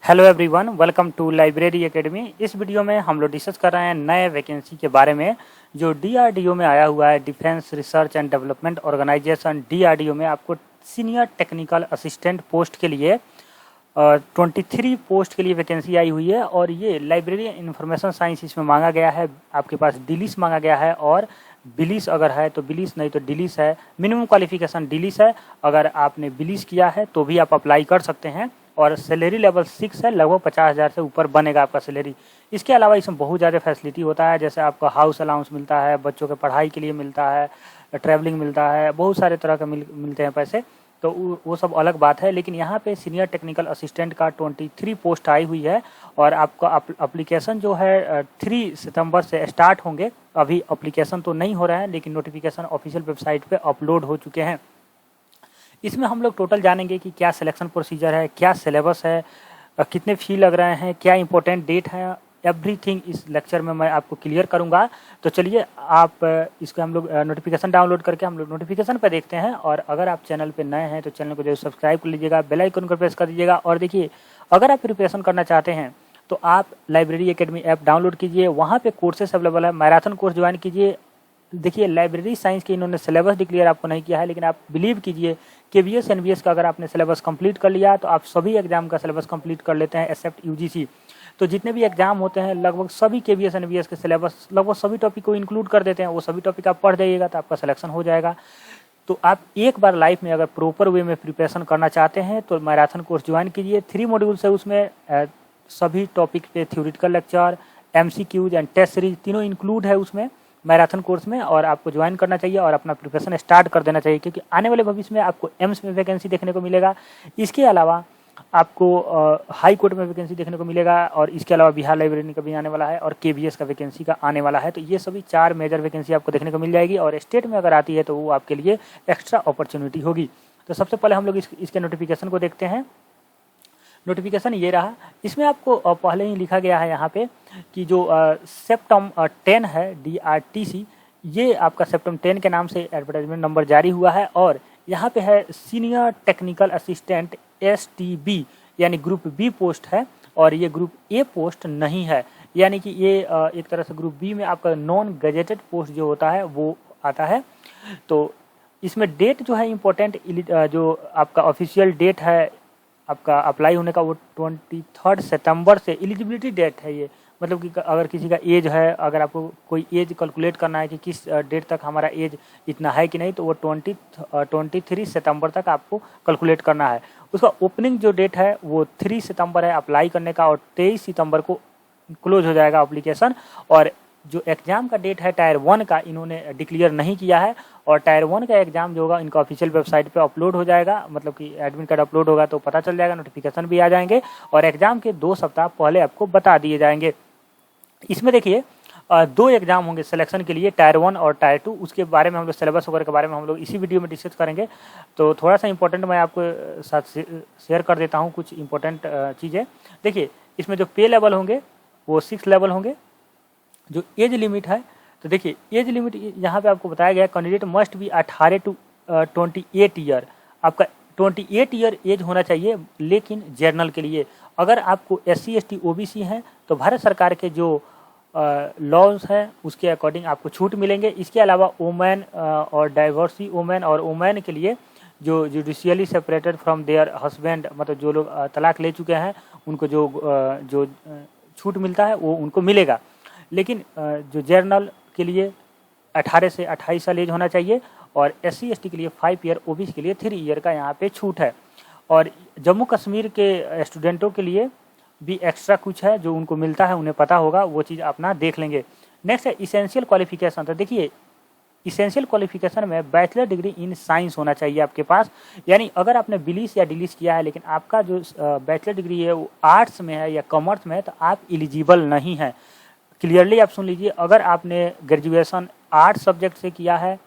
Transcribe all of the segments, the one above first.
Hello everyone, welcome to library academy. इस video में हम लोग डिस्कस कर रहे हैं नए वैकेंसी के बारे में जो डीआरडीओ में आया हुआ है। Defence research and development organisation DRDO में आपको सीनियर टेक्निकल असिस्टेंट पोस्ट के लिए 23 पोस्ट के लिए वैकेंसी आई हुई है। और ये लाइब्रेरी इंफॉर्मेशन साइंस इसमें मांगा गया है। आपके पास डिलीस मांगा गया है और बिलीस अगर है तो बिलीस, नहीं तो डिलीस है। मिनिमम क्वालिफिकेशन डिलीस है। अगर आपने बिलीस किया है तो भी आप अप्लाई कर सकते हैं। और सैलरी लेवल 6 है, लगभग 50,000 से ऊपर बनेगा आपका सैलरी। इसके अलावा इसमें बहुत ज़्यादा फैसिलिटी होता है, जैसे आपका हाउस अलाउंस मिलता है, बच्चों के पढ़ाई के लिए मिलता है, ट्रैवलिंग मिलता है, बहुत सारे तरह के मिलते हैं पैसे। तो वो सब अलग बात है। लेकिन यहाँ पे सीनियर टेक्निकल असिस्टेंट का 23 पोस्ट आई हुई है। और आपका अप्लीकेशन जो है 3 सितंबर से स्टार्ट होंगे। अभी अप्लीकेशन तो नहीं हो रहा है, लेकिन नोटिफिकेशन ऑफिशियल वेबसाइट पे अपलोड हो चुके हैं। इसमें हम लोग टोटल जानेंगे कि क्या सिलेक्शन प्रोसीजर है, क्या सिलेबस है, कितने फी लग रहे हैं, क्या इंपॉर्टेंट डेट है, एवरीथिंग इस लेक्चर में मैं आपको क्लियर करूंगा। तो चलिए आप इसको हम लोग नोटिफिकेशन डाउनलोड करके हम लोग नोटिफिकेशन पे देखते हैं। और अगर आप चैनल पे नए हैं तो चैनल को जरूर सब्सक्राइब कर लीजिएगा, बेल आइकन को प्रेस कर दीजिएगा। और देखिए, अगर आप प्रिपरेशन करना चाहते हैं तो आप लाइब्रेरी एकेडमी ऐप डाउनलोड कीजिए, वहाँ पे कोर्सेस अवेलेबल है। मैराथन कोर्स ज्वाइन कीजिए। देखिए, लाइब्रेरी साइंस के इन्होंने सिलेबस डिक्लेयर आपको नहीं किया है, लेकिन आप बिलीव कीजिए केवीएस एनवीएस का अगर आपने सिलेबस कंप्लीट कर लिया तो आप सभी एग्जाम का सिलेबस कंप्लीट कर लेते हैं एक्सेप्ट यूजीसी। तो जितने भी एग्जाम होते हैं लगभग सभी केवीएस एनवीएस के सिलेबस लगभग सभी टॉपिक को इंक्लूड कर देते हैं। वो सभी टॉपिक आप पढ़ जाइएगा तो आपका सिलेक्शन हो जाएगा। तो आप एक बार लाइफ में अगर प्रॉपर वे में प्रिपरेशन करना चाहते हैं तो मैराथन कोर्स ज्वाइन कीजिए। 3 मॉड्यूल्स है उसमें, सभी टॉपिक पे theoretical lecture, MCQs and test series तीनों इंक्लूड है उसमें मैराथन कोर्स में। और आपको ज्वाइन करना चाहिए और अपना प्रिपरेशन स्टार्ट कर देना चाहिए, क्योंकि आने वाले भविष्य में आपको एम्स में वैकेंसी देखने को मिलेगा। इसके अलावा आपको हाई कोर्ट में वैकेंसी देखने को मिलेगा। और इसके अलावा बिहार लाइब्रेरी का भी आने वाला है और केवीएस का वैकेंसी का आने वाला है। तो ये सभी 4 मेजर वैकेंसी आपको देखने को मिल जाएगी। और स्टेट में अगर आती है तो वो आपके लिए एक्स्ट्रा अपॉर्चुनिटी होगी। तो सबसे पहले हम लोग इसके नोटिफिकेशन को देखते हैं। नोटिफिकेशन ये रहा। इसमें आपको पहले ही लिखा गया है यहाँ पे कि जो सेप्टेम्बर 10 है डीआरटीसी, ये आपका सेप्टेम्बर 10 के नाम से एडवर्टाइजमेंट नंबर जारी हुआ है। और यहाँ पे है सीनियर टेक्निकल असिस्टेंट एसटीबी, यानी ग्रुप बी पोस्ट है। और ये ग्रुप ए पोस्ट नहीं है, यानी कि ये एक तरह से ग्रुप बी में आपका नॉन गजेटेड पोस्ट जो होता है वो आता है। तो इसमें डेट जो है इम्पोर्टेंट, जो आपका ऑफिशियल डेट है आपका अप्लाई होने का वो 23 सितंबर से एलिजिबिलिटी डेट है ये। मतलब कि अगर किसी का एज है, अगर आपको कोई एज कैलकुलेट करना है कि किस डेट तक हमारा एज इतना है कि नहीं, तो वो 23 सितंबर तक आपको कैलकुलेट करना है। उसका ओपनिंग जो डेट है वो 3 सितंबर है अप्लाई करने का, और 23 सितंबर को क्लोज हो जाएगा एप्लीकेशन। और जो एग्ज़ाम का डेट है टायर 1 का इन्होंने डिक्लेयर नहीं किया है। और टायर 1 का एग्ज़ाम जो होगा इनका ऑफिशियल वेबसाइट पे अपलोड हो जाएगा, मतलब कि एडमिट कार्ड अपलोड होगा तो पता चल जाएगा, नोटिफिकेशन भी आ जाएंगे। और एग्ज़ाम के 2 सप्ताह पहले आपको बता दिए जाएंगे। इसमें देखिए 2 एग्जाम होंगे सिलेक्शन के लिए, टायर 1 और टायर 2। उसके बारे में हम लोग सिलेबस वगैरह के बारे में हम लोग इसी वीडियो में डिस्कस करेंगे। तो थोड़ा सा इंपॉर्टेंट मैं आपको साथ शेयर कर देता हूँ कुछ इंपॉर्टेंट चीज़ें। देखिए, इसमें जो पे लेवल होंगे वो 6 लेवल होंगे। जो एज लिमिट है, तो देखिए एज लिमिट यहाँ पे आपको बताया गया, candidate must be 18 to 28 year. आपका 28 ईयर एज होना चाहिए, लेकिन जर्नल के लिए। अगर आपको SC ST OBC हैं तो भारत सरकार के जो लॉज हैं उसके अकॉर्डिंग आपको छूट मिलेंगे। इसके अलावा वुमेन और डाइवर्सी वुमेन और वुमेन के लिए जो judicially separated from there husband, मतलब जो लोग तलाक ले चुके हैं उनको जो छूट मिलता है वो उनको मिलेगा। लेकिन जो जर्नल के लिए 18 से 28 साल एज होना चाहिए। और SC ST के लिए 5 ईयर, OBC के लिए 3 ईयर का यहाँ पे छूट है। और जम्मू कश्मीर के स्टूडेंटों के लिए भी एक्स्ट्रा कुछ है जो उनको मिलता है, उन्हें पता होगा, वो चीज़ अपना देख लेंगे। नेक्स्ट है इसेंशियल क्वालिफिकेशन। तो देखिए, इसेंशियल क्वालिफिकेशन में बैचलर डिग्री इन साइंस होना चाहिए आपके पास। यानी अगर आपने बिलीस या डिलीस किया है लेकिन आपका जो बैचलर डिग्री है वो आर्ट्स में है या कॉमर्स में है तो आप एलिजिबल नहीं है। क्लियरली आप सुन लीजिए, अगर आपने ग्रेजुएशन आर्ट्स सब्जेक्ट से किया है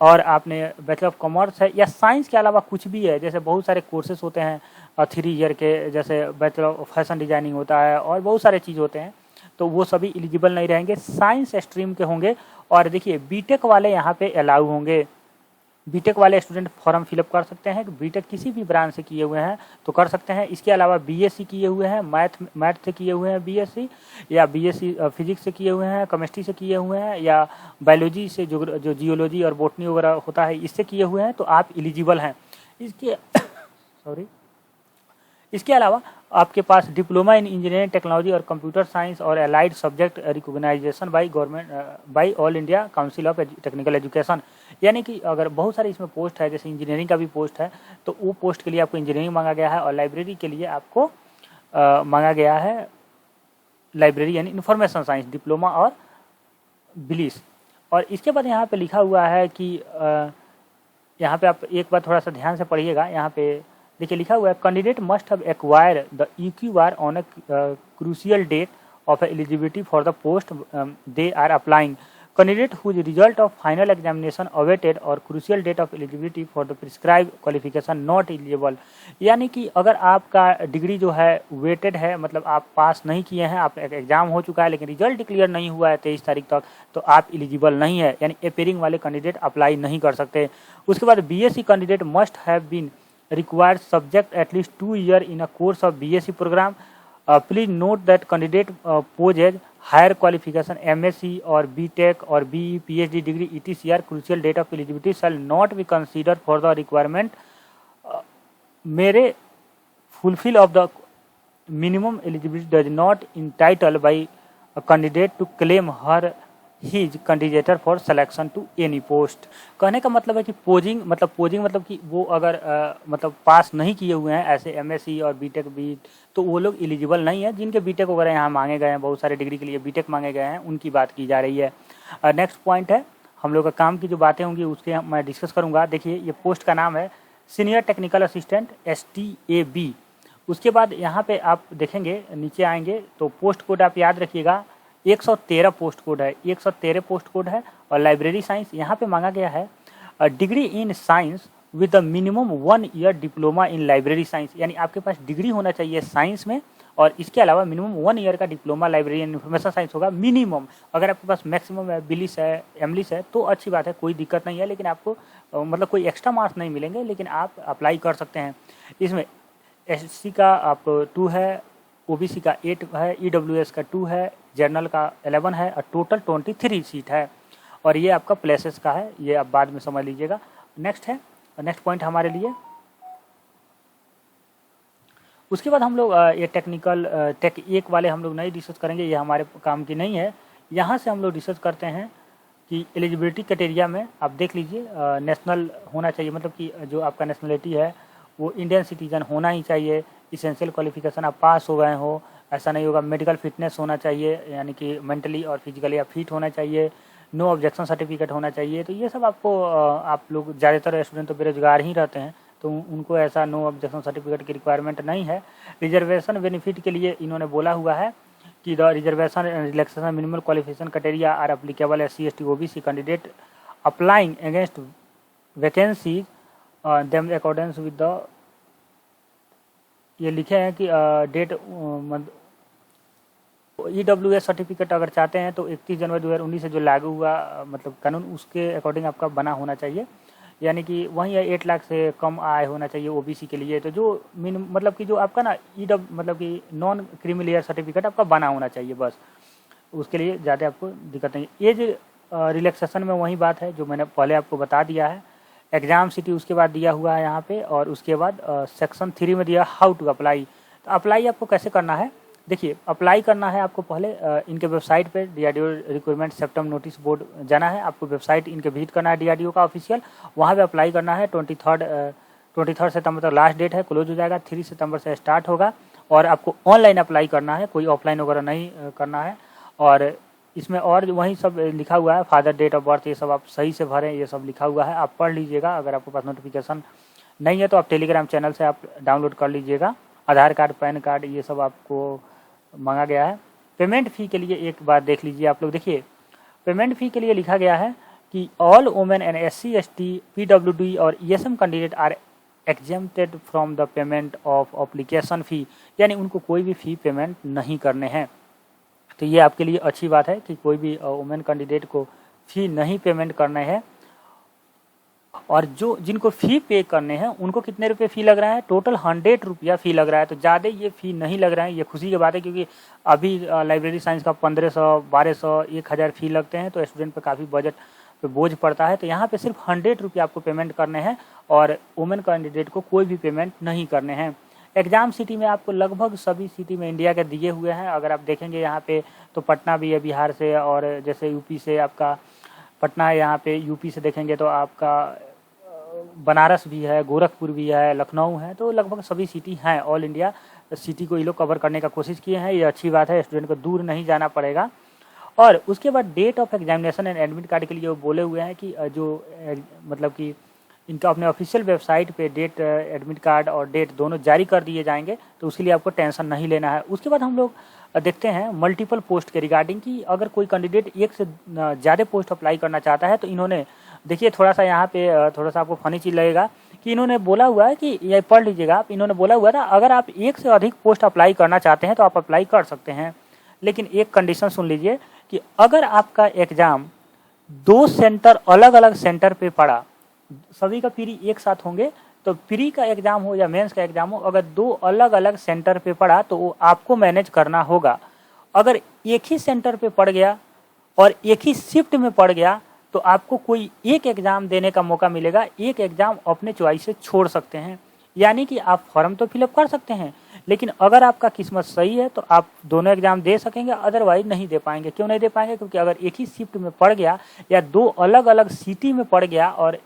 और आपने बैचलर ऑफ कॉमर्स है या साइंस के अलावा कुछ भी है, जैसे बहुत सारे कोर्सेज होते हैं 3 ईयर के, जैसे बैचलर ऑफ फैशन डिजाइनिंग होता है और बहुत सारे चीज़ होते हैं, तो वो सभी एलिजिबल नहीं रहेंगे, साइंस स्ट्रीम के होंगे। और देखिए बीटेक वाले यहाँ पे अलाउ होंगे। बीटेक वाले स्टूडेंट फॉर्म फिलअप कर सकते हैं, बीटेक किसी भी ब्रांच से किए हुए हैं तो कर सकते हैं। इसके अलावा बीएससी किए हुए हैं, मैथ से किए हुए हैं बीएससी, या बीएससी फिजिक्स से किए हुए हैं, केमिस्ट्री से किए हुए हैं, या बायोलॉजी से जो जियोलॉजी और बॉटनी वगैरह होता है इससे किए हुए हैं तो आप एलिजिबल हैं। इसके इसके अलावा आपके पास डिप्लोमा इन इंजीनियरिंग टेक्नोलॉजी और कंप्यूटर साइंस और allied subject recognization by government by all India council of technical education, यानी कि अगर बहुत सारी इसमें पोस्ट है, जैसे इंजीनियरिंग का भी पोस्ट है तो वो पोस्ट के लिए आपको इंजीनियरिंग मांगा गया है, और लाइब्रेरी के लिए आपको मांगा गया है लाइब्रेरी यानी इंफॉर्मेशन साइंस डिप्लोमा और बिलिस। और इसके बाद यहाँ पे लिखा हुआ है कि यहाँ पे आप एक बार थोड़ा सा ध्यान से पढ़िएगा। यहाँ पे देखिए लिखा हुआ है candidate must have acquire the EQR on a crucial date of eligibility for the post they are applying. Candidate whose result of final examination awaited और crucial date of eligibility for the prescribe qualification not eligible. यानी कि अगर आपका degree जो है weighted है, मतलब आप पास नहीं किए हैं, आप एग्जाम हो चुका है लेकिन रिजल्ट क्लियर नहीं हुआ है 23 तारीख तक, तो आप एलिजिबल नहीं है, यानी अपेयरिंग वाले कैंडिडेट अप्लाई नहीं कर सकते। उसके बाद BSc candidate must have been required subject at least 2 years in a course of BSc program. Please note that candidate possess higher qualification MSc or BTech or BE PhD degree etc. crucial date of eligibility shall not be considered for the requirement may fulfill of the minimum eligibility does not entitle by a candidate to claim her his candidature for selection to any post। कहने का मतलब है कि posing मतलब कि वो अगर मतलब पास नहीं किए हुए हैं ऐसे एमएससी और बीटेक भी, तो वो लोग एलिजिबल नहीं है। जिनके बीटेक वगैरह यहाँ मांगे गए हैं, बहुत सारे डिग्री के लिए बीटेक मांगे गए हैं, उनकी बात की जा रही है। नेक्स्ट पॉइंट है हम लोग का काम की जो बातें होंगी उसके मैं डिस्कस करूँगा। देखिए ये पोस्ट का नाम है सीनियर टेक्निकल असिस्टेंट STAB। उसके बाद यहाँ पे आप देखेंगे नीचे आएंगे तो पोस्ट कोड आप याद रखिएगा 113 पोस्ट कोड है, 113 पोस्ट कोड है। और लाइब्रेरी साइंस यहाँ पे मांगा गया है degree in science with the minimum 1 year diploma in library science, यानी आपके पास डिग्री होना चाहिए साइंस में और इसके अलावा मिनिमम 1 ईयर का diploma library and information science होगा मिनिमम। अगर आपके पास मैक्सिमम है, बिलिस है, एमलिस है तो अच्छी बात है, कोई दिक्कत नहीं है, लेकिन आपको मतलब कोई एक्स्ट्रा मार्क्स नहीं मिलेंगे, लेकिन आप अप्लाई कर सकते हैं। इसमें SC का आप 2 है, OBC का 8 है, EWS का 2 है, जनरल का 11 है और टोटल 23 सीट है। और ये आपका प्लेसेस का है, ये आप बाद में समझ लीजिएगा। नेक्स्ट पॉइंट हमारे लिए उसके बाद हम लोग ये टेक 1 वाले हम लोग नहीं डिस्कस करेंगे, ये हमारे काम की नहीं है। यहाँ से हम लोग डिस्कस करते हैं कि एलिजिबिलिटी क्राइटेरिया में आप देख लीजिए नेशनल होना चाहिए, मतलब कि जो आपका नेशनलिटी है वो इंडियन सिटीजन होना ही चाहिए। इसेंशियल क्वालिफिकेशन आप पास हो गए हो, ऐसा नहीं होगा। मेडिकल फिटनेस होना चाहिए, यानी कि मेंटली और फिजिकली आप फिट होना चाहिए। नो ऑब्जेक्शन सर्टिफिकेट होना चाहिए। तो ये सब आपको आप लोग ज़्यादातर स्टूडेंट तो बेरोजगार ही रहते हैं, तो उनको ऐसा नो ऑब्जेक्शन सर्टिफिकेट की रिक्वायरमेंट नहीं है। रिजर्वेशन बेनिफिट के लिए इन्होंने बोला हुआ है कि the reservation relaxation minimum qualification criteria are applicable SC ST OBC candidate applying against vacancies them accordance with the, ये लिखे हैं कि डेट EWS सर्टिफिकेट अगर चाहते हैं तो 31 जनवरी 2019 से जो लागू हुआ मतलब कानून, उसके अकॉर्डिंग आपका बना होना चाहिए, यानी कि वहीं 8 लाख से कम आय होना चाहिए OBC के लिए। तो जो मतलब कि जो आपका ना मतलब कि नॉन क्रीमी लेयर सर्टिफिकेट आपका बना होना चाहिए, बस उसके लिए ज़्यादा आपको दिक्कत नहीं है। एज रिलैक्सेशन में वही बात है जो मैंने पहले आपको बता दिया है। एग्जाम सिटी उसके बाद दिया हुआ है यहाँ पे, और उसके बाद सेक्शन 3 में दिया हाउ टू अप्लाई। तो अप्लाई आपको कैसे करना है, देखिए अप्लाई करना है आपको पहले इनके वेबसाइट पे DRDO recruitment septum notice board जाना है, आपको वेबसाइट इनके विजिट करना है DRDO का ऑफिशियल, वहाँ पे अप्लाई करना है। 23 सितंबर तक लास्ट डेट है, क्लोज हो जाएगा, 3 सितंबर से स्टार्ट होगा। और आपको ऑनलाइन अप्लाई करना है, कोई ऑफलाइन वगैरह नहीं करना है। और इसमें और वही सब लिखा हुआ है, फादर डेट ऑफ बर्थ ये सब आप सही से भरें, ये सब लिखा हुआ है, आप पढ़ लीजिएगा। अगर आपके पास नोटिफिकेशन नहीं है तो आप टेलीग्राम चैनल से आप डाउनलोड कर लीजिएगा। आधार कार्ड, पैन कार्ड ये सब आपको मांगा गया है। पेमेंट फ़ी के लिए एक बात देख लीजिए आप लोग, देखिए पेमेंट फ़ी के लिए लिखा गया है कि all women and SC ST PWD और ESM candidate are exempted from the payment of application fee, यानी उनको कोई भी फ़ी पेमेंट नहीं करने हैं। तो ये आपके लिए अच्छी बात है कि कोई भी वुमेन कैंडिडेट को फ़ी नहीं पेमेंट करना है। और जो जिनको फ़ी पे करने हैं उनको कितने रुपये फ़ी लग रहा है, टोटल 100 रुपया फ़ी लग रहा है। तो ज़्यादा ये फ़ी नहीं लग रहा है, ये खुशी की बात है, क्योंकि अभी लाइब्रेरी साइंस का 1500, 1200, 1000 फ़ी लगते हैं, तो स्टूडेंट पर काफ़ी बजट पे बोझ पड़ता है। तो यहाँ पे सिर्फ 100 रुपये आपको पेमेंट करने हैं और वुमेन कैंडिडेट को कोई भी पेमेंट नहीं करने हैं। एग्ज़ाम सिटी में आपको लगभग सभी सिटी में इंडिया के दिए हुए हैं। अगर आप देखेंगे यहाँ पे तो पटना भी है बिहार से, और जैसे यूपी से आपका पटना है, यहाँ पे यूपी से देखेंगे तो आपका बनारस भी है, गोरखपुर भी है, लखनऊ है। तो लगभग सभी सिटी हैं, ऑल इंडिया सिटी को ये लोग कवर करने का कोशिश किए हैं। ये अच्छी बात है, स्टूडेंट को दूर नहीं जाना पड़ेगा। और उसके बाद date of examination and admit card के लिए वो बोले हुए हैं कि जो मतलब कि इनका अपने ऑफिशियल वेबसाइट पे डेट, एडमिट कार्ड और डेट दोनों जारी कर दिए जाएंगे, तो उसके लिए आपको टेंशन नहीं लेना है। उसके बाद हम लोग देखते हैं मल्टीपल पोस्ट के रिगार्डिंग कि अगर कोई कैंडिडेट एक से ज़्यादा पोस्ट अप्लाई करना चाहता है तो इन्होंने देखिए, थोड़ा सा यहाँ पे थोड़ा सा आपको फनी चीज़ लगेगा कि इन्होंने बोला हुआ है कि ये पढ़ लीजिएगा आप, इन्होंने बोला हुआ था अगर आप एक से अधिक पोस्ट अप्लाई करना चाहते हैं तो आप अप्लाई कर सकते हैं, लेकिन एक कंडीशन सुन लीजिए कि अगर आपका एग्ज़ाम 2 सेंटर अलग अलग सेंटर पे पड़ा, सभी का प्री एक साथ होंगे, तो प्री का एग्ज़ाम हो या मेंस का एग्ज़ाम हो, अगर 2 अलग अलग सेंटर पे पड़ा तो वो आपको मैनेज करना होगा। अगर एक ही सेंटर पे पड़ गया और एक ही शिफ्ट में पड़ गया तो आपको कोई एक एग्ज़ाम देने का मौका मिलेगा, एक एग्ज़ाम अपने चॉइस से छोड़ सकते हैं। यानी कि आप फॉर्म तो फिलअप कर सकते हैं, लेकिन अगर आपका किस्मत सही है तो आप दोनों एग्ज़ाम दे सकेंगे, अदरवाइज नहीं दे पाएंगे। क्यों नहीं दे पाएंगे? क्योंकि अगर एक ही शिफ्ट में पड़ गया या 2 अलग अलग सिटी में पड़ गया और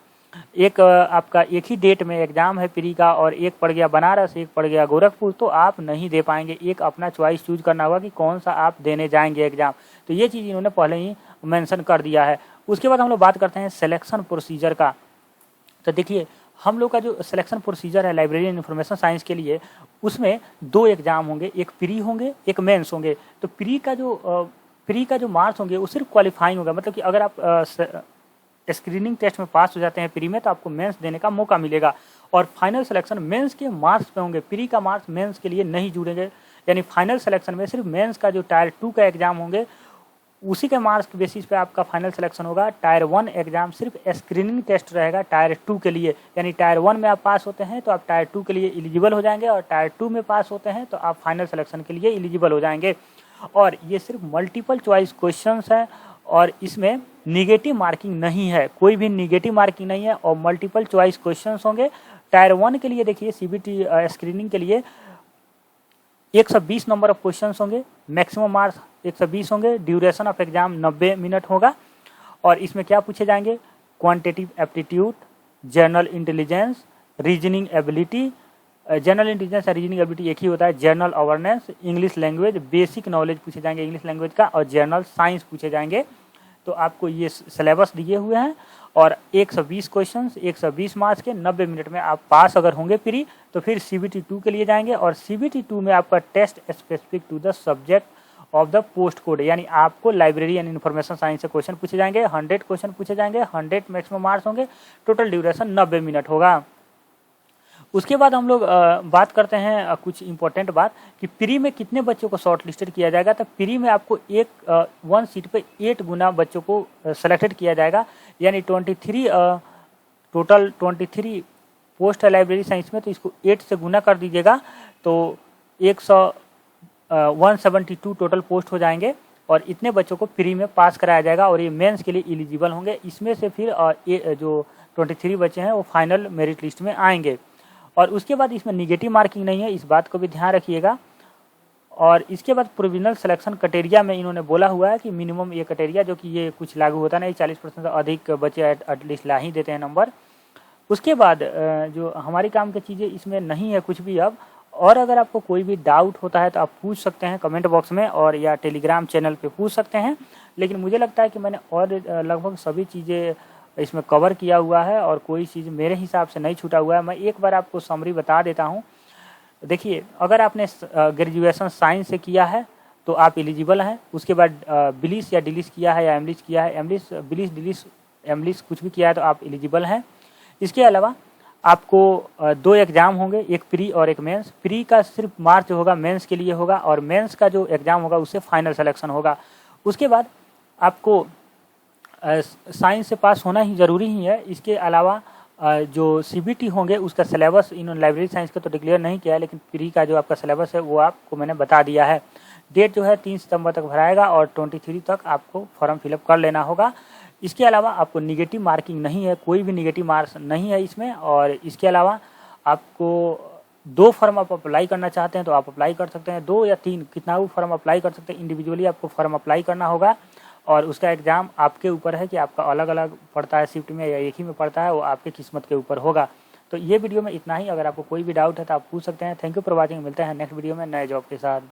एक आपका एक ही डेट में एग्ज़ाम है प्री का और एक पड़ गया बनारस, एक पड़ गया गोरखपुर, तो आप नहीं दे पाएंगे। एक अपना चॉइस चूज करना होगा कि कौन सा आप देने जाएंगे एग्ज़ाम। तो ये चीज़ इन्होंने पहले ही मेंशन कर दिया है। उसके बाद हम लोग बात करते हैं सिलेक्शन प्रोसीजर का। तो देखिए, हम लोग का जो सिलेक्शन प्रोसीजर है लाइब्रेरी इन्फॉर्मेशन साइंस के लिए, उसमें 2 एग्ज़ाम होंगे, एक प्री होंगे, एक मेंस होंगे। तो प्री का जो मार्क्स होंगे वो सिर्फ क्वालिफाइंग होगा, मतलब कि अगर आप स्क्रीनिंग टेस्ट में पास हो जाते हैं प्री में तो आपको मेंस देने का मौका मिलेगा। और फाइनल सिलेक्शन मेंस के मार्क्स पे होंगे, प्री का मार्क्स मेंस के लिए नहीं जुड़ेंगे। यानी फाइनल सिलेक्शन में सिर्फ मेंस का जो टायर 2 का एग्ज़ाम होंगे उसी के मार्क्स के बेसिस पे आपका फाइनल सिलेक्शन होगा। टायर 1 एग्ज़ाम सिर्फ स्क्रीनिंग टेस्ट रहेगा टायर 2 के लिए। यानी टायर 1 में आप पास होते हैं तो आप टायर 2 के लिए एलिजिबल हो जाएंगे, और टायर 2 में पास होते हैं तो आप फाइनल सिलेक्शन के लिए एलिजिबल हो जाएंगे। और ये सिर्फ मल्टीपल चॉइस क्वेश्चंस हैं और इसमें निगेटिव मार्किंग नहीं है, कोई भी निगेटिव मार्किंग नहीं है, और मल्टीपल चॉइस क्वेश्चंस होंगे। टायर 1 के लिए देखिए सीबीटी स्क्रीनिंग के लिए 120 नंबर ऑफ क्वेश्चंस होंगे, मैक्सिमम मार्क्स 120 होंगे, ड्यूरेशन ऑफ एग्जाम 90 मिनट होगा। और इसमें क्या पूछे जाएंगे? Quantitative aptitude, general intelligence, reasoning ability. General intelligence और रीजनिंग एबिलिटी एक ही होता है। General awareness, English language, basic knowledge पूछे जाएंगे इंग्लिश लैंग्वेज का, और जनरल साइंस पूछे जाएंगे। तो आपको ये सिलेबस दिए हुए हैं और 120 क्वेश्चंस, 120 मार्क्स के 90 मिनट में आप पास अगर होंगे प्री, तो फिर CBT 2 के लिए जाएंगे। और CBT 2 में आपका test specific to the subject of the post code, यानी आपको लाइब्रेरी एंड इन्फॉर्मेशन साइंस से क्वेश्चन पूछे जाएंगे, 100 क्वेश्चन पूछे जाएंगे, 100 मैक्सिमम मार्क्स होंगे, टोटल ड्यूरेशन 90 मिनट होगा। उसके बाद हम लोग बात करते हैं कुछ इंपॉर्टेंट बात कि प्री में कितने बच्चों को शॉर्ट लिस्टेड किया जाएगा। तो प्री में आपको 1 सीट पे 8 गुना बच्चों को सेलेक्टेड किया जाएगा, यानी 23 टोटल 23 पोस्ट है लाइब्रेरी साइंस में, तो इसको 8 से गुना कर दीजिएगा तो 172 टोटल पोस्ट हो जाएंगे और इतने बच्चों को प्री में पास कराया जाएगा और ये मेंस के लिए एलिजिबल होंगे। इसमें से फिर जो 23 बच्चे हैं वो फाइनल मेरिट लिस्ट में आएंगे। और उसके बाद इसमें निगेटिव मार्किंग नहीं है, इस बात को भी ध्यान रखिएगा। और इसके बाद प्रोविजनल सिलेक्शन क्राइटेरिया में इन्होंने बोला हुआ है कि मिनिमम ये क्राइटेरिया जो कि ये कुछ लागू होता नहीं, 40% से अधिक बच्चे एटलीस्ट ला ही देते हैं नंबर। उसके बाद जो हमारी काम की चीज़ें इसमें नहीं है कुछ भी अब। और अगर आपको कोई भी डाउट होता है तो आप पूछ सकते हैं कमेंट बॉक्स में और या टेलीग्राम चैनल पे पूछ सकते हैं। लेकिन मुझे लगता है कि मैंने और लगभग सभी चीज़ें इसमें कवर किया हुआ है और कोई चीज़ मेरे हिसाब से नहीं छूटा हुआ है। मैं एक बार आपको समरी बता देता हूँ। देखिए, अगर आपने ग्रेजुएशन साइंस से किया है तो आप एलिजिबल हैं। उसके बाद बिलिस या डिलिस किया है या एमलिस किया है, एमलिस बिलिस डिलिस एमलिस कुछ भी किया है तो आप एलिजिबल हैं। इसके अलावा आपको 2 एग्ज़ाम होंगे, एक प्री और एक मेंस। प्री का सिर्फ मार्च होगा, मेंस के लिए होगा, और मेंस का जो एग्ज़ाम होगा उससे फाइनल सिलेक्शन होगा। उसके बाद आपको साइंस से पास होना ही ज़रूरी ही है। इसके अलावा जो CBT होंगे उसका सिलेबस इन्होंने लाइब्रेरी साइंस का तो डिक्लेयर नहीं किया है, लेकिन प्री का जो आपका सिलेबस है वो आपको मैंने बता दिया है। डेट जो है 3 सितंबर तक भराएगा और 23 तक आपको फॉर्म फिलअप कर लेना होगा। इसके अलावा आपको निगेटिव मार्किंग नहीं है, कोई भी निगेटिव मार्क्स नहीं है इसमें। और इसके अलावा आपको 2 फॉर्म आप अप्लाई करना चाहते हैं तो आप अप्लाई कर सकते हैं, 2 या 3 कितना भी फॉर्म अप्लाई कर सकते हैं। इंडिविजुअली आपको फॉर्म अप्लाई करना होगा और उसका एग्ज़ाम आपके ऊपर है कि आपका अलग अलग पड़ता है शिफ्ट में या एक ही में पड़ता है, वो आपके किस्मत के ऊपर होगा। तो ये वीडियो में इतना ही। अगर आपको कोई भी डाउट है तो आप पूछ सकते हैं। Thank you for watching. मिलते हैं नेक्स्ट वीडियो में नए जॉब के साथ।